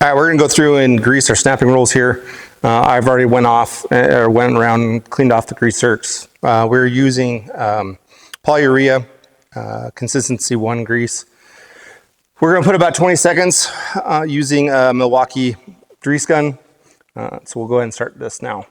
All right, we're gonna go through and grease our snapping rolls here. I've already went around and cleaned off the grease zerks. We're using polyurea consistency 1 grease. We're gonna put about 20 seconds using a Milwaukee grease gun. So we'll go ahead and start this now.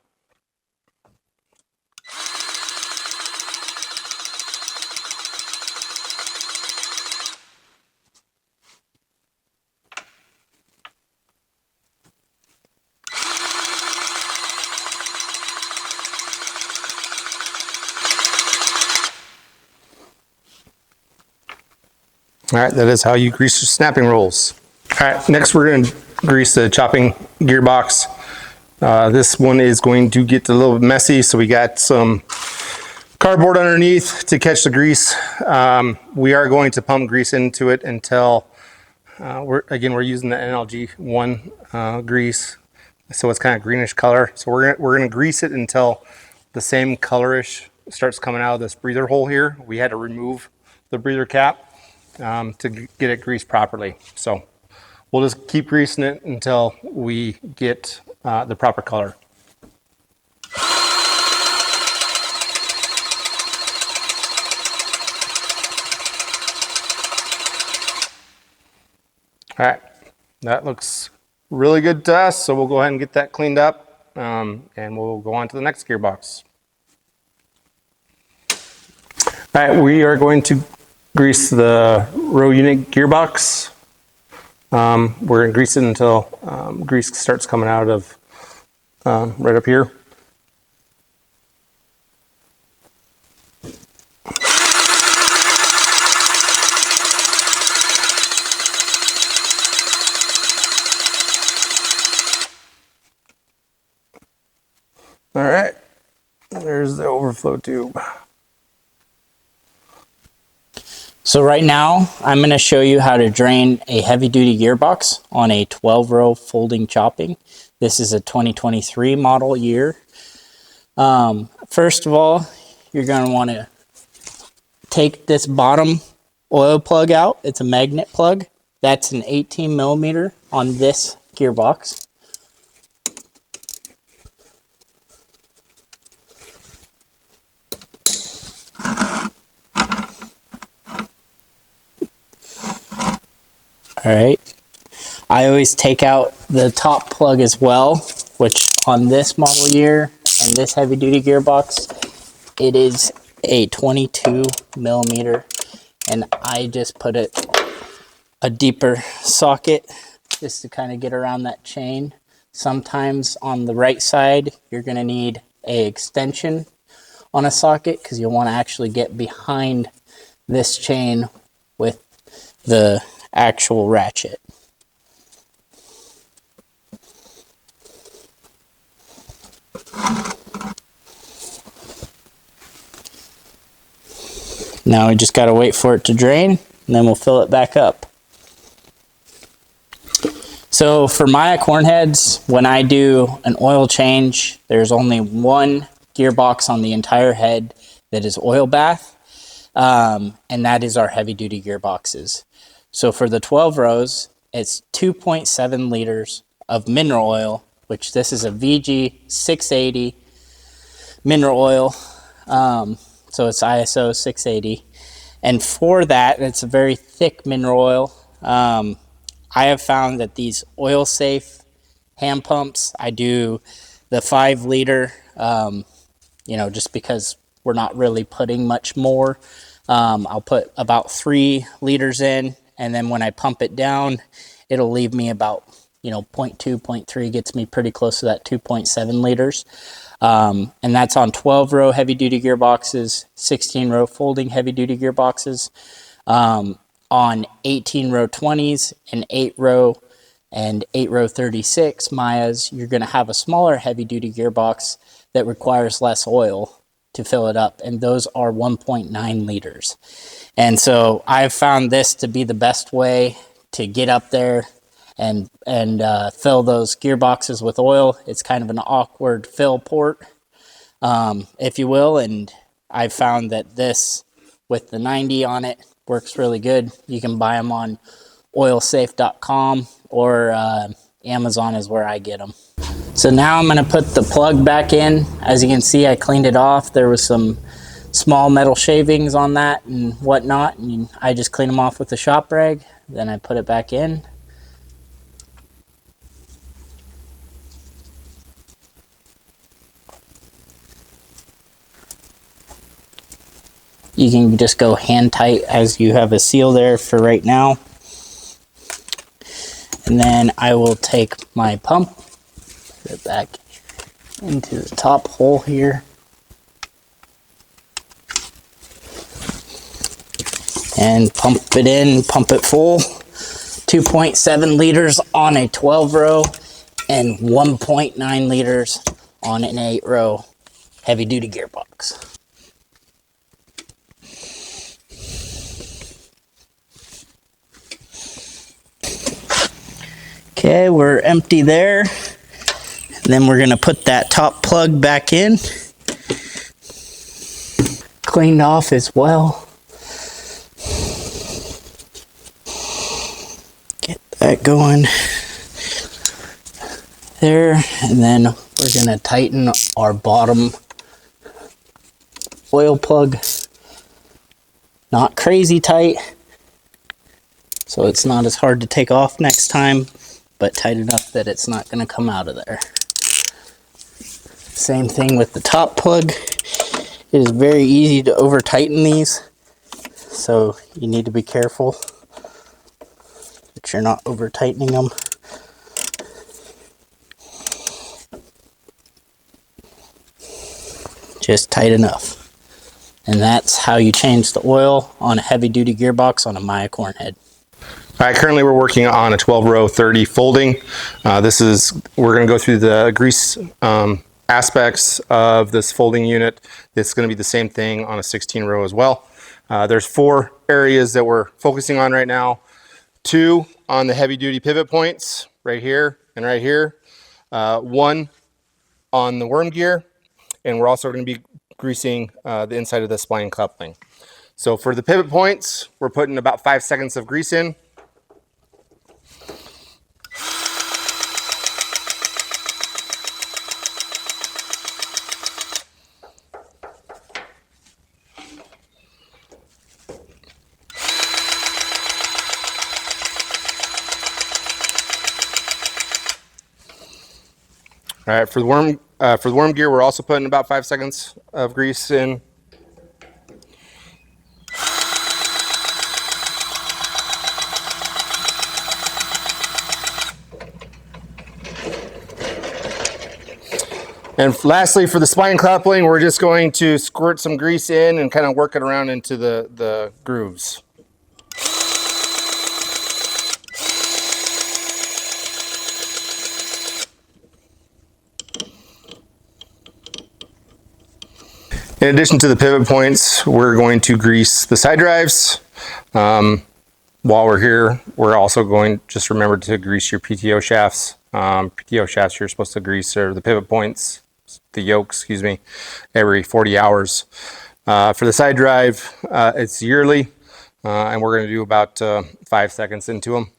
All right, that is how you grease your snapping rolls. All right, next we're going to grease the chopping gearbox. This one is going to get a little bit messy, so we got some cardboard underneath to catch the grease. We are going to pump grease into it until, we're using the NLG1 grease, so it's kind of greenish color. So we're going to grease it until the same colorish starts coming out of this breather hole here. We had to remove the breather cap to get it greased properly. So we'll just keep greasing it until we get the proper color. All right, that looks really good to us, so we'll go ahead and get that cleaned up, and we'll go on to the next gearbox. All right, we are going to grease the row unit gearbox. We're going to grease it until grease starts coming out of right up here. All right, there's the overflow tube. So right now, I'm going to show you how to drain a heavy-duty gearbox on a 12-row folding chopping. This is a 2023 model year. First of all, you're going to want to take this bottom oil plug out. It's a magnet plug. That's an 18 millimeter on this gearbox. All right, I always take out the top plug as well, which on this model year and this heavy duty gearbox, it is a 22 millimeter, and I just put it a deeper socket just to kind of get around that chain. Sometimes on the right side, you're gonna need a extension on a socket because you'll want to actually get behind this chain with the actual ratchet. Now we just got to wait for it to drain, and then we'll fill it back up. So for my corn heads, when I do an oil change, there's only one gearbox on the entire head that is oil bath, and that is our heavy duty gearboxes. So for the 12 rows, it's 2.7 liters of mineral oil, which this is a VG 680 mineral oil. So it's ISO 680. And for that, it's a very thick mineral oil. I have found that these oil safe hand pumps, I do the 5 liter, just because we're not really putting much more. I'll put about 3 liters in. And then when I pump it down, it'll leave me about, 0.2, 0.3, gets me pretty close to that 2.7 liters. And that's on 12-row heavy-duty gearboxes, 16-row folding heavy-duty gearboxes. On 18-row 20s and 8-row and 8-row 36 Mayas, you're going to have a smaller heavy-duty gearbox that requires less oil to fill it up, and those are 1.9 liters. And so I've found this to be the best way to get up there and fill those gearboxes with oil. It's kind of an awkward fill port, if you will, and I've found that this, with the 90 on it, works really good. You can buy them on oilsafe.com or Amazon is where I get them. So now I'm gonna put the plug back in. As you can see, I cleaned it off. There was some small metal shavings on that and whatnot, and I just clean them off with a shop rag. Then I put it back in. You can just go hand tight as you have a seal there for right now. And then I will take my pump, put it back into the top hole here. And pump it in, pump it full. 2.7 liters on a 12 row and 1.9 liters on an 8 row heavy duty gearbox. Okay, we're empty there. And then we're gonna put that top plug back in. Cleaned off as well. Get that going there. And then we're gonna tighten our bottom oil plug. Not crazy tight, so it's not as hard to take off next time, but tight enough that it's not going to come out of there. Same thing with the top plug. It is very easy to over tighten these, so you need to be careful that you're not over tightening them. Just tight enough. And that's how you change the oil on a heavy duty gearbox on a Maya Cornhead. All right, currently we're working on a 12 row 30 folding. We're gonna go through the grease aspects of this folding unit. It's gonna be the same thing on a 16 row as well. There's 4 areas that we're focusing on right now. 2 on the heavy duty pivot points, right here and right here. 1 on the worm gear, and we're also gonna be greasing the inside of the spline coupling. So for the pivot points, we're putting about 5 seconds of grease in. All right, for the worm gear, we're also putting about 5 seconds of grease in. And lastly, for the spline coupling, we're just going to squirt some grease in and kind of work it around into the grooves. In addition to the pivot points, we're going to grease the side drives. While we're here, we're also going, just remember to grease your PTO shafts. PTO shafts you're supposed to grease, or the pivot points, the yoke, excuse me, every 40 hours. For the side drive, it's yearly, and we're going to do about 5 seconds into them.